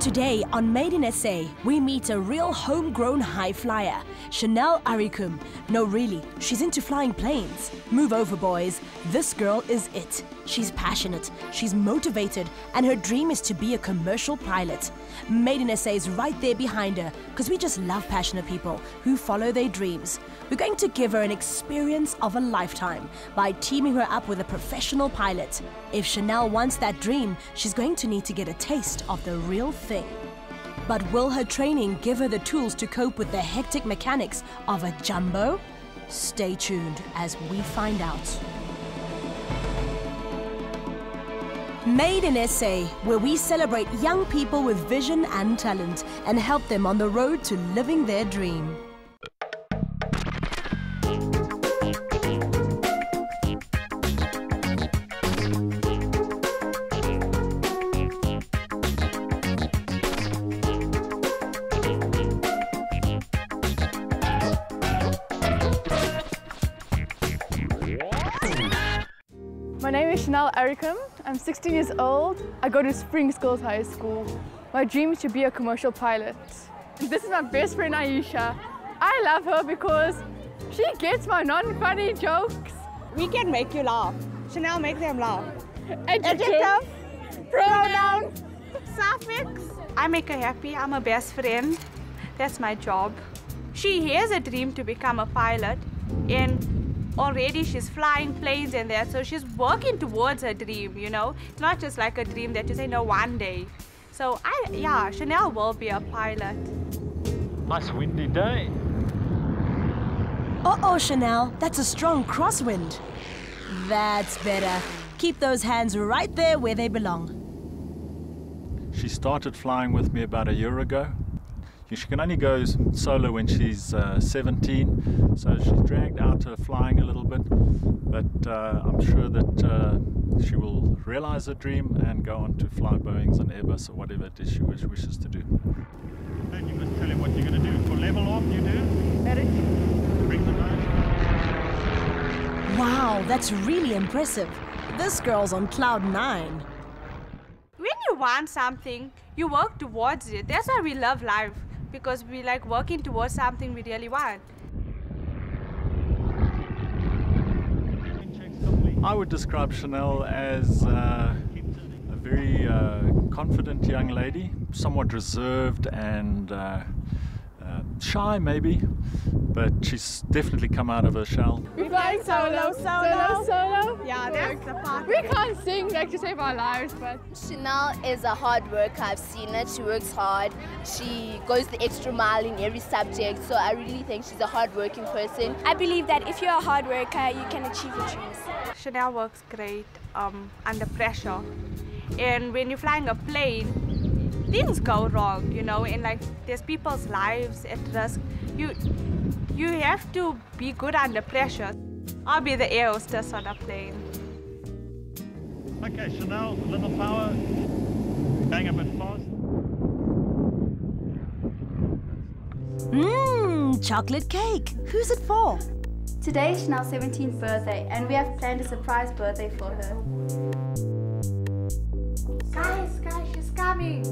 Today on Made in SA, we meet a real homegrown high flyer, Chanel Arikum. No, really, she's into flying planes. Move over, boys. This girl is it. She's passionate, she's motivated, and her dream is to be a commercial pilot. Made in SA is right there behind her, because we just love passionate people who follow their dreams. We're going to give her an experience of a lifetime by teaming her up with a professional pilot. If Chanel wants that dream, she's going to need to get a taste of the real thing. But will her training give her the tools to cope with the hectic mechanics of a jumbo? Stay tuned as we find out. Made in SA, where we celebrate young people with vision and talent and help them on the road to living their dream. My name is Chanel Arikum. I'm 16 years old. I go to Spring Schools High School. My dream is to be a commercial pilot. This is my best friend Aisha. I love her because she gets my non-funny jokes. We can make you laugh. Chanel makes them laugh. Adjective, pronoun, suffix. I make her happy. I'm her best friend. That's my job. She has a dream to become a pilot, and already she's flying planes and that, so she's working towards her dream, you know. It's not just like a dream that you say, no, one day. So yeah, Chanel will be a pilot. Nice windy day. Uh-oh, Chanel, that's a strong crosswind. That's better. Keep those hands right there where they belong. She started flying with me about a year ago. She can only go solo when she's 17, so she's dragged out her flying a little bit, but I'm sure that she will realize her dream and go on to fly Boeings and Airbus or whatever it is she wishes to do. And you must tell him what you're going to do. For level off, you do? Bring the nose. Wow, that's really impressive. This girl's on cloud 9. When you want something, you work towards it. That's why we love life, because we like working towards something we really want. I would describe Chanel as a very confident young lady, somewhat reserved and shy maybe, but she's definitely come out of her shell. we're flying solo. Yeah, that's the part. We can't sing like to save our lives, but Chanel is a hard worker. I've seen it. She works hard. She goes the extra mile in every subject. So I really think she's a hard-working person. I believe that if you're a hard worker, you can achieve your dreams. Chanel works great under pressure. And when you're flying a plane, things go wrong, you know, and like there's people's lives at risk. You have to be good under pressure. I'll be the air hostess on a plane. Okay, Chanel, a little power, bang a bit fast. Chocolate cake. Who's it for? Today is Chanel's 17th birthday, and we have planned a surprise birthday for her. Guys, she's coming.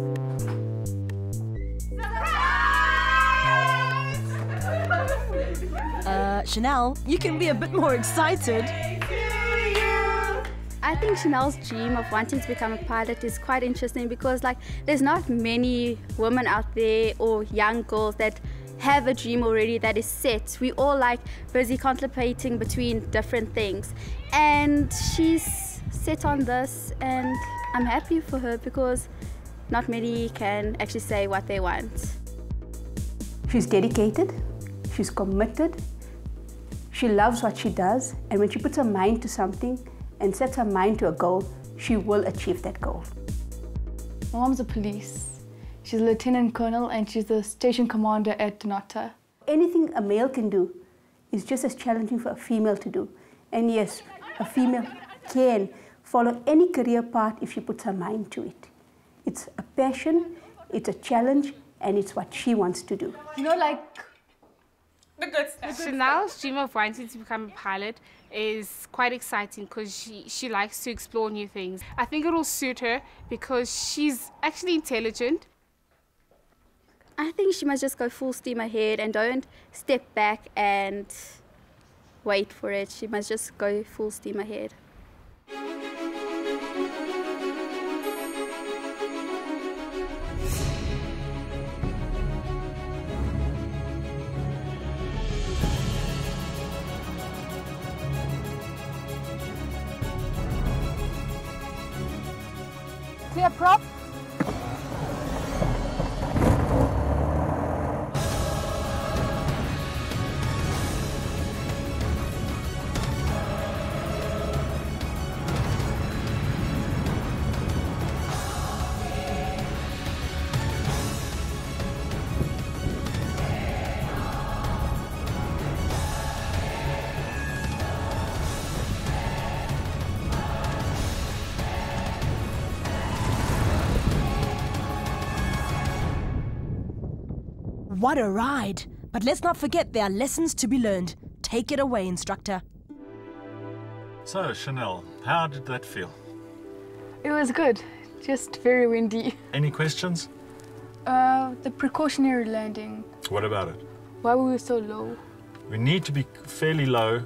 Chanel, you can be a bit more excited. I think Chanel's dream of wanting to become a pilot is quite interesting because there's not many women out there or young girls that have a dream already that is set. We all busy contemplating between different things, and she's set on this, and I'm happy for her because not many can actually say what they want. She's dedicated, she's committed, she loves what she does, and when she puts her mind to something and sets her mind to a goal, she will achieve that goal. my mom's a police. She's a lieutenant colonel and she's the station commander at Donata. Anything a male can do is just as challenging for a female to do. And yes, a female can follow any career path if she puts her mind to it. It's a passion, it's a challenge, and it's what she wants to do. You know, the good stuff. Chanel's dream of wanting to become a pilot is quite exciting because she likes to explore new things. I think it will suit her because she's actually intelligent. I think she must just go full steam ahead and don't step back and wait for it. She must just go full steam ahead. Clear prop. What a ride! But let's not forget there are lessons to be learned. Take it away, instructor. So, Chanel, how did that feel? It was good, just very windy. Any questions? The precautionary landing. What about it? Why were we so low? We need to be fairly low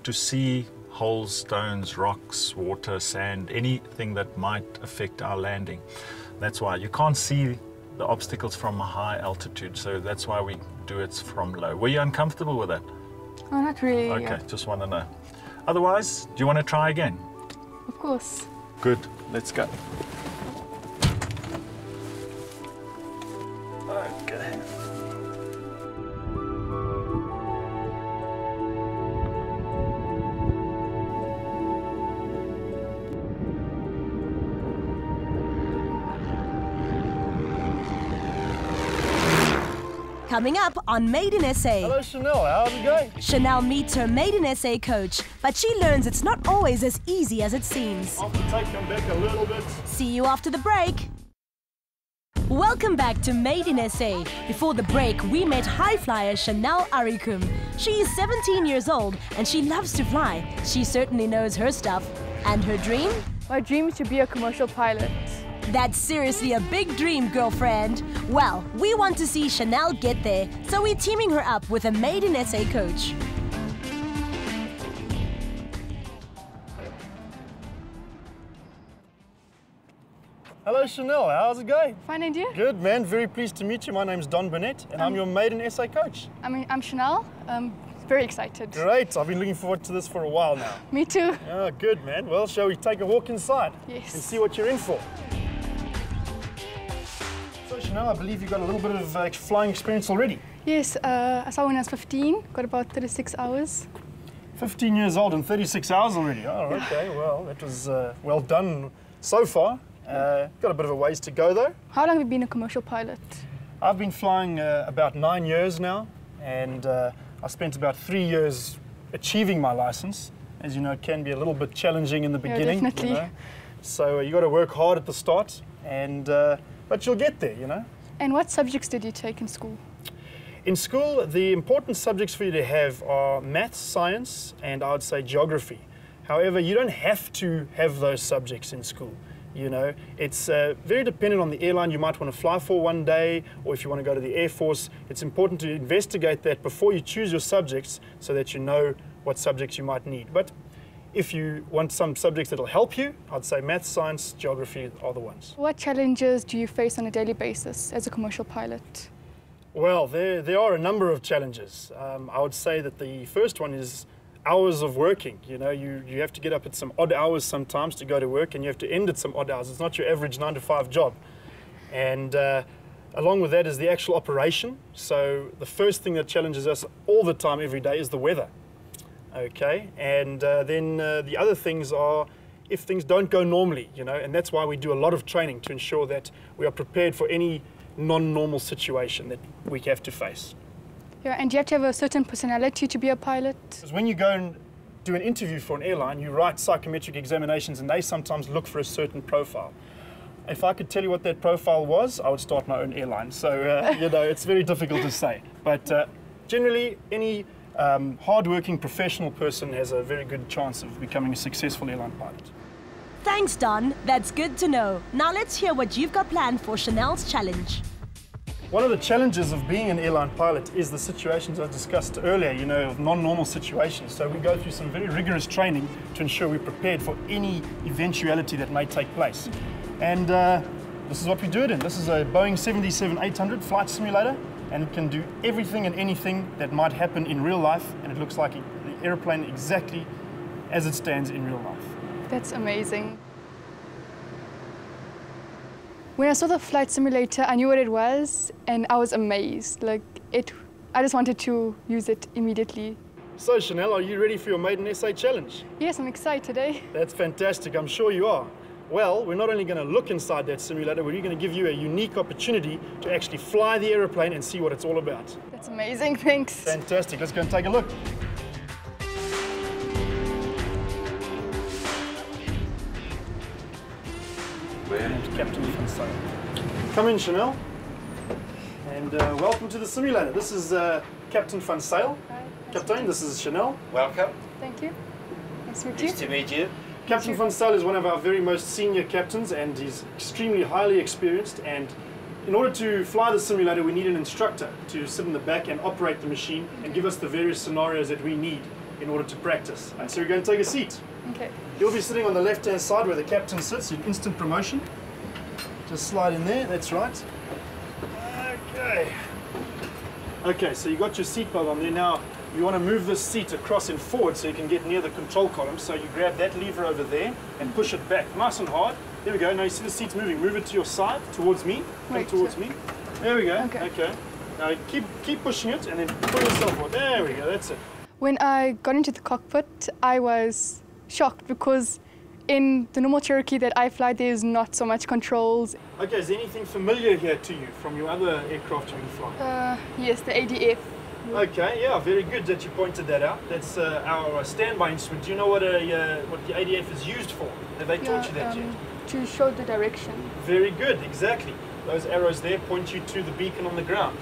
to see holes, stones, rocks, water, sand, anything that might affect our landing. That's why you can't see the obstacles from a high altitude, so that's why we do it from low. Were you uncomfortable with that? Oh, not really. Okay, Yeah. just want to know. Otherwise, do you want to try again? Of course. Good, let's go. Okay. Coming up on Made in SA. Hello Chanel, how's it going? Chanel meets her Made in SA coach, but she learns it's not always as easy as it seems. Off the take, come back a little bit. See you after the break. Welcome back to Made in SA. Before the break, we met high flyer Chanel Arikum. She is 17 years old and she loves to fly. She certainly knows her stuff. And her dream? My dream is to be a commercial pilot. That's seriously a big dream, girlfriend. Well, we want to see Chanel get there, so we're teaming her up with a Made in SA coach. Hello Chanel, how's it going? Fine, and you? Good man, very pleased to meet you. My name's Don Burnett and I'm your Made in SA coach. I'm Chanel. Very excited. Great, I've been looking forward to this for a while now. Me too. Oh, good man. Well, shall we take a walk inside? Yes. And see what you're in for? So Chanel, I believe you've got a little bit of flying experience already. Yes, I saw when I was 15, got about 36 hours. 15 years old and 36 hours already. Oh, okay, well, that was well done so far. Got a bit of a ways to go though. How long have you been a commercial pilot? I've been flying about 9 years now, and I spent about 3 years achieving my license. As you know, it can be a little bit challenging in the beginning. Yeah, definitely. You know? So you got to work hard at the start, and but you'll get there, you know. And what subjects did you take in school? In school, the important subjects for you to have are maths, science, and I would say geography. However, you don't have to have those subjects in school. You know, it's very dependent on the airline you might want to fly for one day, or if you want to go to the Air Force. It's important to investigate that before you choose your subjects so that you know what subjects you might need. But if you want some subjects that will help you, I'd say maths, science, geography are the ones. What challenges do you face on a daily basis as a commercial pilot? Well, there are a number of challenges. I would say that the first one is hours of working. You know, you have to get up at some odd hours sometimes to go to work, and you have to end at some odd hours. It's not your average 9 to 5 job. And along with that is the actual operation. So the first thing that challenges us all the time, every day, is the weather. Okay, and then the other things are if things don't go normally, you know, and that's why we do a lot of training to ensure that we are prepared for any non-normal situation that we have to face. Yeah, and do you have to have a certain personality to be a pilot? Because when you go and do an interview for an airline, you write psychometric examinations and they sometimes look for a certain profile. If I could tell you what that profile was, I would start my own airline. So, you know, it's very difficult to say. But generally, any hard-working professional person has a very good chance of becoming a successful airline pilot. Thanks, Don. That's good to know. Now let's hear what you've got planned for Chanel's challenge. One of the challenges of being an airline pilot is the situations I discussed earlier, you know, of non-normal situations. So we go through some very rigorous training to ensure we're prepared for any eventuality that may take place. And this is what we do it in. This is a Boeing 737-800 flight simulator, and it can do everything and anything that might happen in real life, and it looks like the airplane exactly as it stands in real life. That's amazing. When I saw the flight simulator, I knew what it was, and I was amazed. Like, I just wanted to use it immediately. So, Chanel, are you ready for your maiden essay challenge? Yes, I'm excited today. That's fantastic, I'm sure you are. Well, we're not only going to look inside that simulator, we're going to give you a unique opportunity to actually fly the aeroplane and see what it's all about. That's amazing, thanks. Fantastic, let's go and take a look. Captain van Sail. Come in, Chanel. And welcome to the simulator. This is Captain van Sail. Hi. Captain, this is Chanel. Welcome. Thank you. Nice to meet you. Nice to meet you. Captain van Sail is one of our very most senior captains, and he's extremely highly experienced. And in order to fly the simulator, we need an instructor to sit in the back and operate the machine and give us the various scenarios that we need in order to practice. And so we're going to take a seat. Okay. You'll be sitting on the left-hand side where the captain sits, in instant promotion. Just slide in there, that's right. Okay. Okay, so you got your seatbelt on there. Now, you want to move this seat across and forward so you can get near the control column. So you grab that lever over there and push it back nice and hard. There we go. Now you see the seat's moving. Move it to your side, towards me. Come towards me. There we go. Okay. Now keep pushing it and then pull yourself forward. There we go. That's it. When I got into the cockpit, I was shocked because in the normal Cherokee that I fly, there's not so much controls. Okay, is there anything familiar here to you from your other aircraft you've been flying? Yes, the ADF. Okay, yeah, very good that you pointed that out. That's our standby instrument. Do you know what the ADF is used for? Have they taught you that yet? To show the direction. Very good, exactly. Those arrows there point you to the beacon on the ground.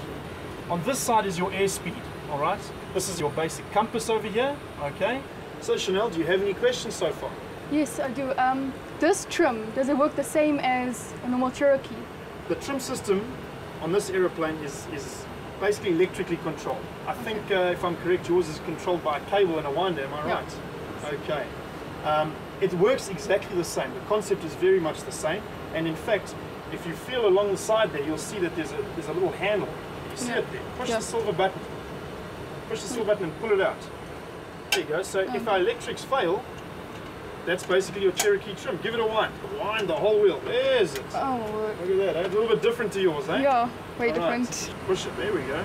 On this side is your airspeed, all right? This is your basic compass over here, okay? So Chanel, do you have any questions so far? Yes, I do. This trim, does it work the same as a normal Cherokee? The trim system on this aeroplane is basically electrically controlled. I think, if I'm correct, yours is controlled by a cable and a winder, am I right? Okay. It works exactly the same. The concept is very much the same. And in fact, if you feel along the side there, you'll see that there's a little handle. You see it there? Push the silver button. Push the silver button and pull it out. There you go. So if our electrics fail, that's basically your Cherokee trim. Give it a wind. Wind the whole wheel. There's it. Oh, look at that. It's a little bit different to yours, eh? Yeah, way different. Push it. There we go.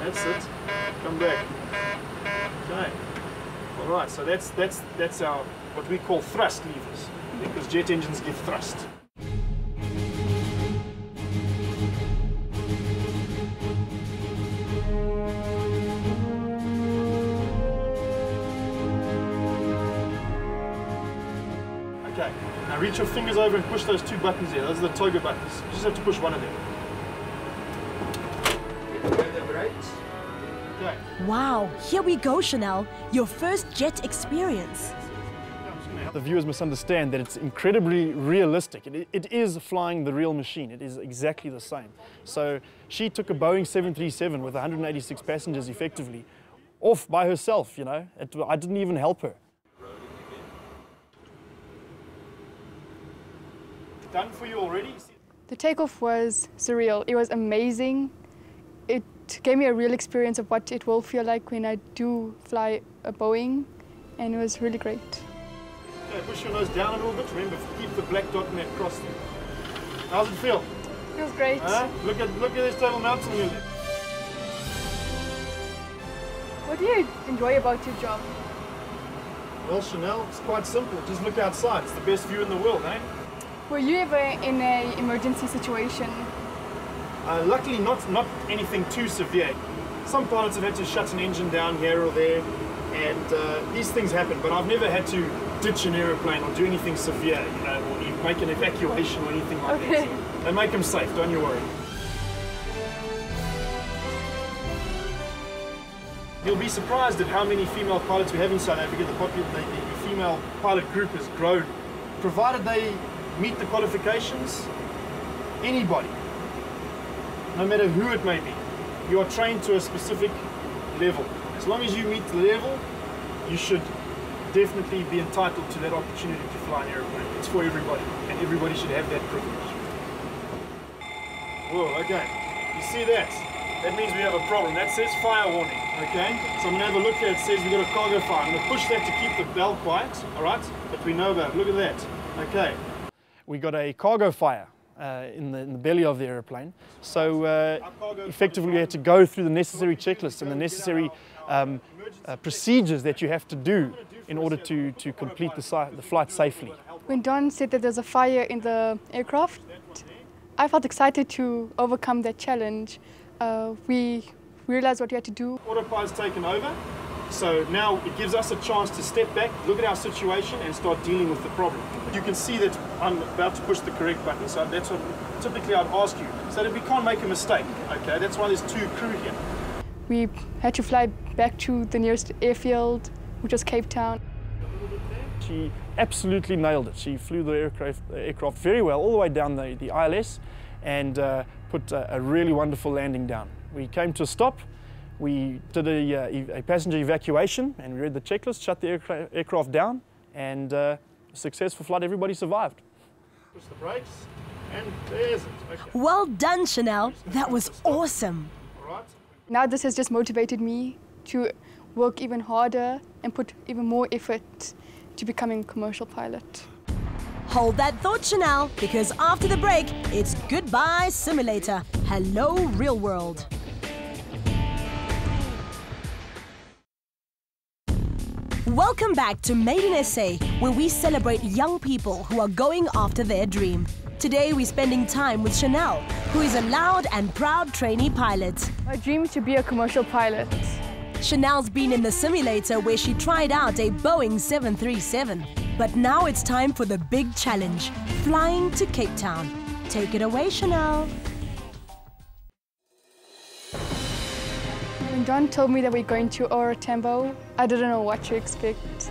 That's it. Come back. Okay. All right. So that's our what we call thrust levers, because jet engines give thrust. Okay, now reach your fingers over and push those two buttons there. Those are the toggle buttons. You just have to push one of them. Okay. Wow, here we go, Chanel. Your first jet experience. The viewers must understand that it's incredibly realistic. It is flying the real machine. It is exactly the same. So she took a Boeing 737 with 186 passengers effectively off by herself, you know. I didn't even help her. Done for you already? The takeoff was surreal. It was amazing. It gave me a real experience of what it will feel like when I do fly a Boeing, and it was really great. Okay, push your nose down a little bit. Remember, keep the black dot in that cross there. How's it feel? Feels great. Look at this table mountain here. What do you enjoy about your job? Well, Chanel, it's quite simple. Just look outside. It's the best view in the world, eh? Were you ever in an emergency situation? Luckily, not anything too severe. Some pilots have had to shut an engine down here or there, and these things happen, but I've never had to ditch an aeroplane or do anything severe, you know, or even make an evacuation or anything like that. So they make them safe, don't you worry. You'll be surprised at how many female pilots we have in South Africa. The female pilot group has grown. Provided they meet the qualifications, anybody, no matter who it may be. You are trained to a specific level. As long as you meet the level, you should definitely be entitled to that opportunity to fly an airplane. It's for everybody, and everybody should have that privilege. Whoa, okay. You see that? That means we have a problem. That says fire warning, okay? So I'm going to have a look here. It says we've got a cargo fire. I'm going to push that to keep the bell quiet, all right? But we know about it. Look at that. Okay. We got a cargo fire in the belly of the aeroplane. So effectively we had to go through the necessary checklists and the necessary procedures that you have to do in order to complete the flight safely. When Don said that there's a fire in the aircraft, I felt excited to overcome that challenge. We realized what we had to do. Autopilot's taken over, so now it gives us a chance to step back, look at our situation and start dealing with the problem. You can see that I'm about to push the correct button, so that's what typically I'd ask you, so that we can't make a mistake, okay? That's why there's two crew here. We had to fly back to the nearest airfield, which was Cape Town. She absolutely nailed it. She flew the aircraft very well all the way down the ILS and put a really wonderful landing down. We came to a stop, we did a passenger evacuation and we read the checklist, shut the aircraft down, and a successful flight. Everybody survived. Push the brakes and there's it. Okay. Well done, Chanel. That was awesome. All right. Now this has just motivated me to work even harder and put even more effort to becoming a commercial pilot. Hold that thought, Chanel, because after the break, it's goodbye simulator. Hello, real world. Welcome back to Made in SA, where we celebrate young people who are going after their dream. Today, we're spending time with Chanel, who is a loud and proud trainee pilot. My dream is to be a commercial pilot. Chanel's been in the simulator where she tried out a Boeing 737. But now it's time for the big challenge, flying to Cape Town. Take it away, Chanel. When John told me that we're going to Ora Tambo, I didn't know what to expect.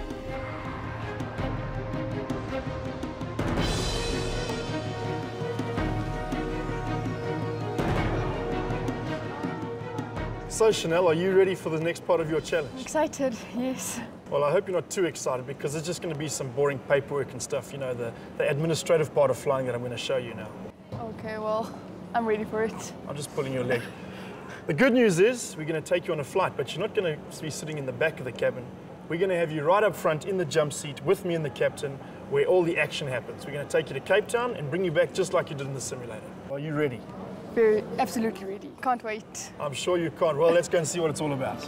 So Chanel, are you ready for the next part of your challenge? Excited, yes. Well, I hope you're not too excited because it's just going to be some boring paperwork and stuff, you know, the administrative part of flying that I'm going to show you now. Okay, well, I'm ready for it. I'm just pulling your leg. The good news is we're going to take you on a flight, but you're not going to be sitting in the back of the cabin. We're going to have you right up front in the jump seat with me and the captain where all the action happens. We're going to take you to Cape Town and bring you back just like you did in the simulator. Are you ready? Very, absolutely ready. Can't wait. I'm sure you can't. Well, let's go and see what it's all about.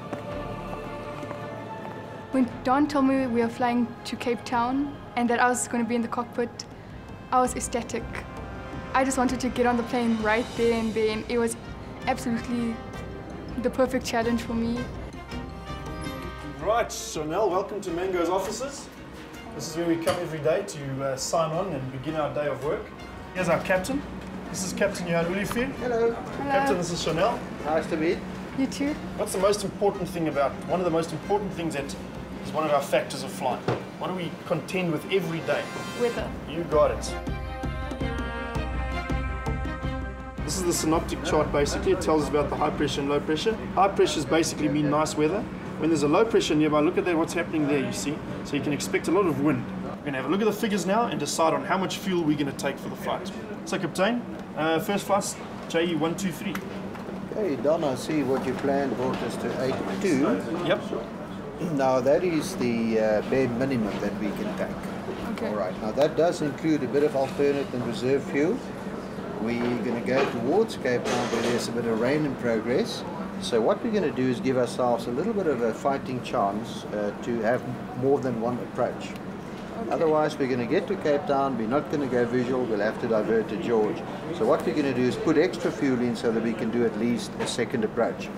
When Don told me we were flying to Cape Town and that I was going to be in the cockpit, I was ecstatic. I just wanted to get on the plane right there and then. It was absolutely the perfect challenge for me. Right, Chanel, welcome to Mango's offices. This is where we come every day to sign on and begin our day of work. Here's our captain. This is Captain Johan Ulifi. Hello. Captain, this is Chanel. Nice to meet. You too. What's the most important thing about, one of the most important things that is one of our factors of flying? What do we contend with every day? Weather. You got it. This is the synoptic chart basically. It tells us about the high pressure and low pressure. High pressures basically mean nice weather. When there's a low pressure nearby, look at that, what's happening there, you see? So you can expect a lot of wind. We're going to have a look at the figures now and decide on how much fuel we're going to take for the flight. So Captain, first flight's JE123. Okay, Don, I see what you planned brought us to 82. Yep. Now that is the bare minimum that we can take. Okay. All right, now that does include a bit of alternate and reserve fuel. We're going to go towards Cape Town where there's a bit of rain in progress. So what we're going to do is give ourselves a little bit of a fighting chance to have more than one approach. Okay. Otherwise, we're going to get to Cape Town, we're not going to go visual, we'll have to divert to George. So what we're going to do is put extra fuel in so that we can do at least a second approach.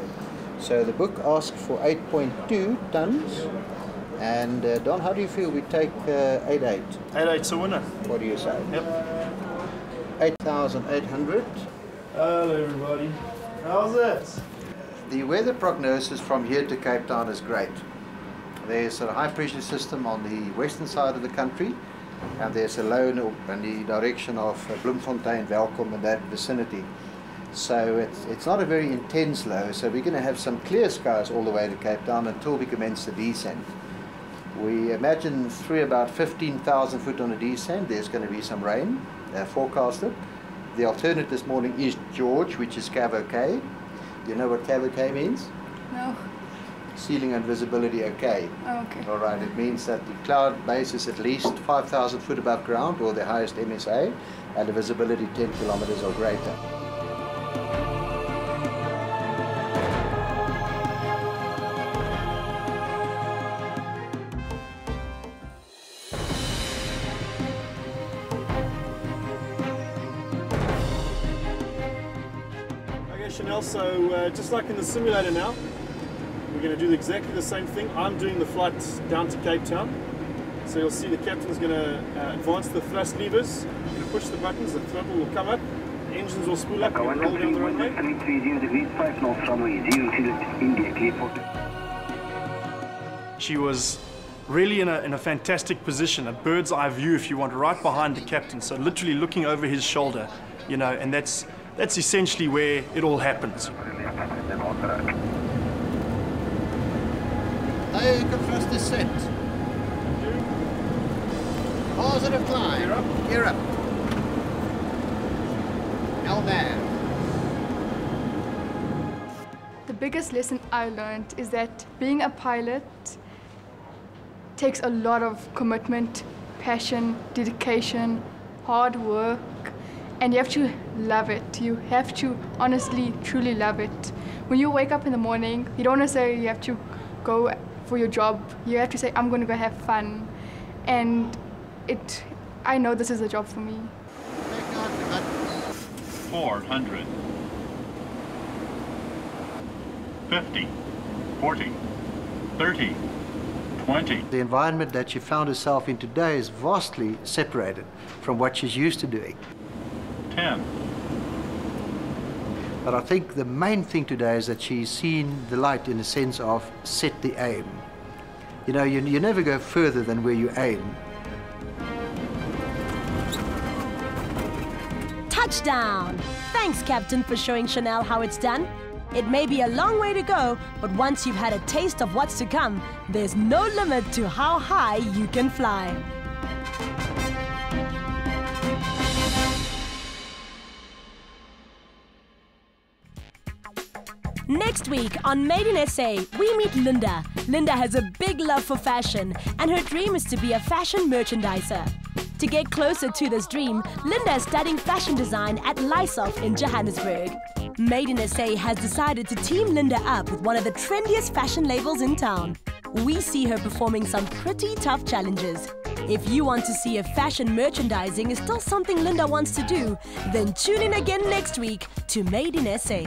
So the book asks for 8.2 tons. And Don, how do you feel we take 8.8? 8.8's a winner. What do you say? Yep. 8,800. Hello everybody. How's that? The weather prognosis from here to Cape Town is great. There's a high pressure system on the western side of the country, and there's a low in the direction of Bloemfontein, Welkom, and that vicinity. So it's not a very intense low, so we're going to have some clear skies all the way to Cape Town until we commence the descent. We imagine through about 15,000 foot on a descent, there's going to be some rain forecasted. The alternate this morning is George, which is Cavo K. Do you know what Cavo K means? No. Ceiling and visibility okay. Oh, okay. All right, it means that the cloud base is at least 5,000 foot above ground, or the highest MSA, and the visibility 10 kilometers or greater. Chanel, so just like in the simulator now, we're going to do exactly the same thing. I'm doing the flight down to Cape Town. So you'll see the captain's going to advance the thrust levers, going to push the buttons, the throttle will come up, the engines will spool up and roll down the runway. 330 degrees, 5 knots, runway 00 India, clear for... She was really in a fantastic position, a bird's eye view if you want, right behind the captain, so literally looking over his shoulder, you know, and that's essentially where it all happens. Open thrust is set. Positive climb. Gear up. Gear up. LNAV. The biggest lesson I learned is that being a pilot takes a lot of commitment, passion, dedication, hard work, and you have to love it. You have to honestly, truly love it. When you wake up in the morning, you don't want to say you have to go for your job. You have to say, I'm going to go have fun. And I know this is a job for me. 400. 50. 40. 30. 20. The environment that she found herself in today is vastly separated from what she's used to doing. 10. But I think the main thing today is that she's seen the light in the sense of set the aim. You know, you never go further than where you aim. Touchdown! Thanks, Captain, for showing Chanel how it's done. It may be a long way to go, but once you've had a taste of what's to come, there's no limit to how high you can fly. Next week on Made in SA, we meet Linda. Linda has a big love for fashion, and her dream is to be a fashion merchandiser. To get closer to this dream, Linda is studying fashion design at Lysof in Johannesburg. Made in SA has decided to team Linda up with one of the trendiest fashion labels in town. We see her performing some pretty tough challenges. If you want to see if fashion merchandising is still something Linda wants to do, then tune in again next week to Made in SA.